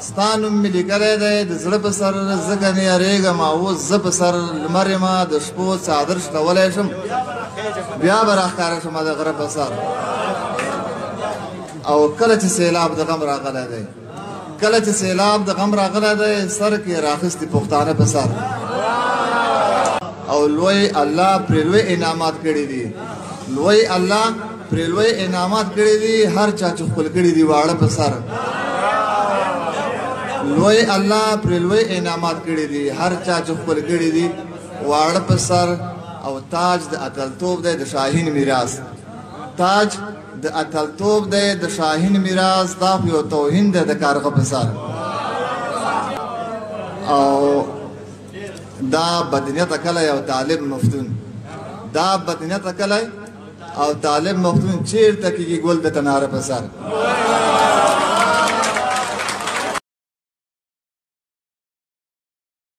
ستا نوم مې لیکلی دی د زړه په سر ځکه نه یارېږم اوس زه په سر لمر یمه د شپو څادر شلولی شم بیا به راښکاره شم د غره په سر او کله چې سیلاب د غم راغلی دی کله چې سیلاب د غم راغلی دی سر کې راخیستي پښتانه په سر او لوی الله پرې لوی انعامات کړي دي لوی الله پرې لوی انعامات کړي دي هر چا چې خپل کړي دي واړه په سر لوی الله پرې لوی انعامات کړي دي هر چا چې خپل کړي دي واړه په سر او تاج د اتلتوب دی د شاهین میراث تاج د اتلتوب دی د شاهین میراث دا خو یو توهین دی د کارغه په سر او دا بدنیت کلی او طالب مفتون دا بدنیت کلی او طالب مفتون چیرته کېږي ګل د تناره په سر